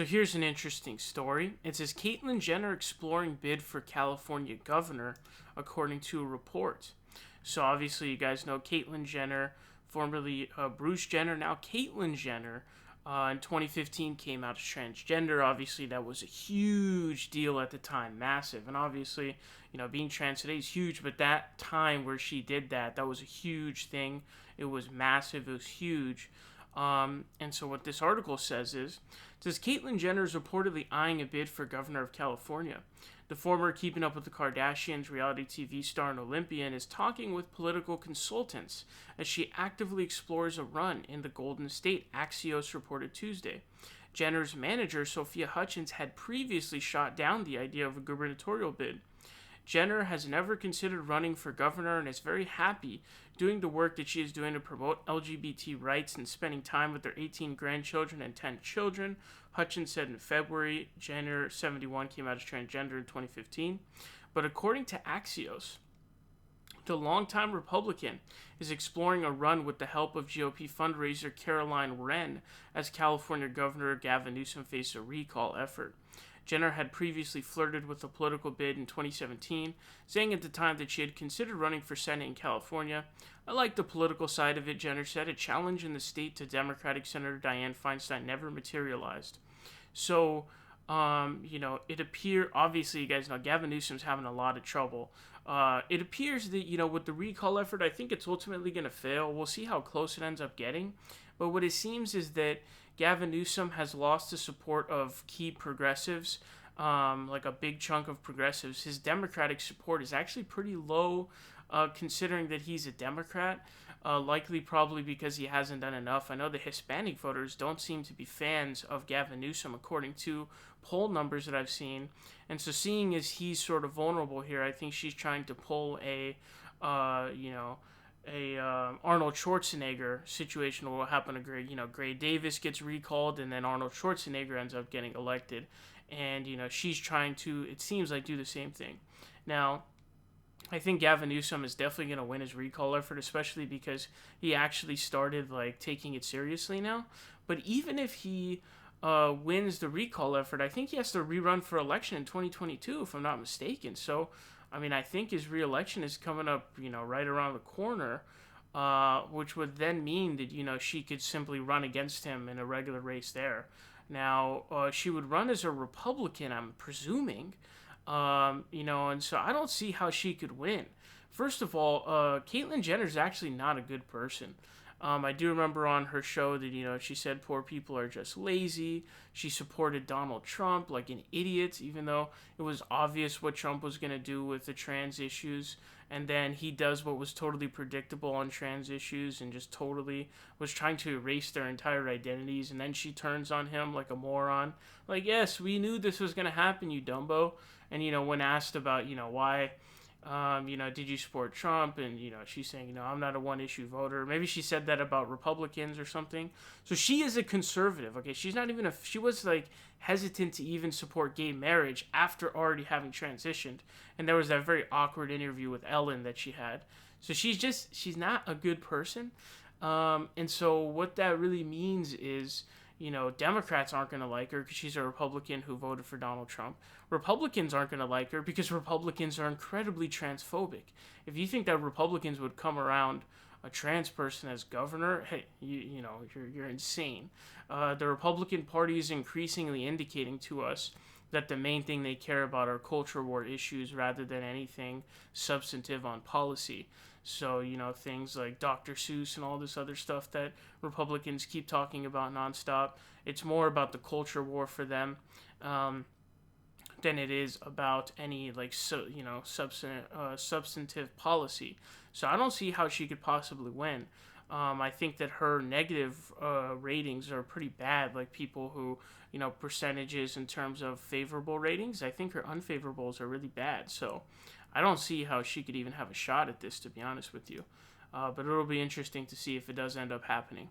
here's an interesting story. It says Caitlyn Jenner exploring bid for California governor, according to a report. So obviously, you guys know Caitlyn Jenner, formerly Bruce Jenner, now Caitlyn Jenner. In 2015, came out as transgender. Obviously, that was a huge deal at the time, massive. And obviously, being trans today is huge. But that time where she did that, that was a huge thing. It was massive. It was huge. And so what this article says is, Caitlyn Jenner is reportedly eyeing a bid for governor of California. The former Keeping Up with the Kardashians reality TV star and Olympian is talking with political consultants as she actively explores a run in the Golden State, Axios reported Tuesday. Jenner's manager, Sophia Hutchins, had previously shot down the idea of a gubernatorial bid. Jenner has never considered running for governor and is very happy doing the work that she is doing to promote LGBT rights and spending time with their 18 grandchildren and 10 children, Hutchins said in February. Jenner, 71, came out as transgender in 2015. But according to Axios, the longtime Republican is exploring a run with the help of GOP fundraiser Caroline Wren as California Governor Gavin Newsom faces a recall effort. Jenner had previously flirted with a political bid in 2017, saying at the time that she had considered running for Senate in California. I like the political side of it, Jenner said. A challenge in the state to Democratic Senator Dianne Feinstein never materialized. So, it appears, obviously, you guys know, Gavin Newsom's having a lot of trouble. It appears that, with the recall effort, I think it's ultimately going to fail. We'll see how close it ends up getting. But what it seems is that Gavin Newsom has lost the support of key progressives, like a big chunk of progressives. His Democratic support is actually pretty low, considering that he's a Democrat, likely probably because he hasn't done enough. I know the Hispanic voters don't seem to be fans of Gavin Newsom, according to poll numbers that I've seen. And so seeing as he's sort of vulnerable here, I think she's trying to pull Arnold Schwarzenegger situation will happen to Gray Davis gets recalled and then Arnold Schwarzenegger ends up getting elected. And, she's trying to, it seems like, do the same thing. Now, I think Gavin Newsom is definitely going to win his recall effort, especially because he actually started, taking it seriously now. But even if he wins the recall effort, I think he has to rerun for election in 2022, if I'm not mistaken. So, I think his re-election is coming up, right around the corner, which would then mean that, she could simply run against him in a regular race there. Now, she would run as a Republican, I'm presuming, and so I don't see how she could win. First of all, Caitlyn Jenner is actually not a good person. I do remember on her show that, she said poor people are just lazy. She supported Donald Trump like an idiot, even though it was obvious what Trump was going to do with the trans issues. And then he does what was totally predictable on trans issues and just totally was trying to erase their entire identities. And then she turns on him like a moron. Like, yes, we knew this was going to happen, you dumbo. And, when asked about, why... did you support Trump? And, she's saying, I'm not a one-issue voter. Maybe she said that about Republicans or something. So she is a conservative, okay? She's not even she was, hesitant to even support gay marriage after already having transitioned. And there was that very awkward interview with Ellen that she had. So she's not a good person. And so what that really means is, Democrats aren't going to like her because she's a Republican who voted for Donald Trump. Republicans aren't going to like her because Republicans are incredibly transphobic. If you think that Republicans would come around a trans person as governor, hey, you're insane. The Republican Party is increasingly indicating to us that the main thing they care about are culture war issues rather than anything substantive on policy. So, things like Dr. Seuss and all this other stuff that Republicans keep talking about nonstop, it's more about the culture war for them than it is about any, substantive policy. So I don't see how she could possibly win. I think that her negative ratings are pretty bad, like people who, percentages in terms of favorable ratings. I think her unfavorables are really bad. So I don't see how she could even have a shot at this, to be honest with you. But it'll be interesting to see if it does end up happening.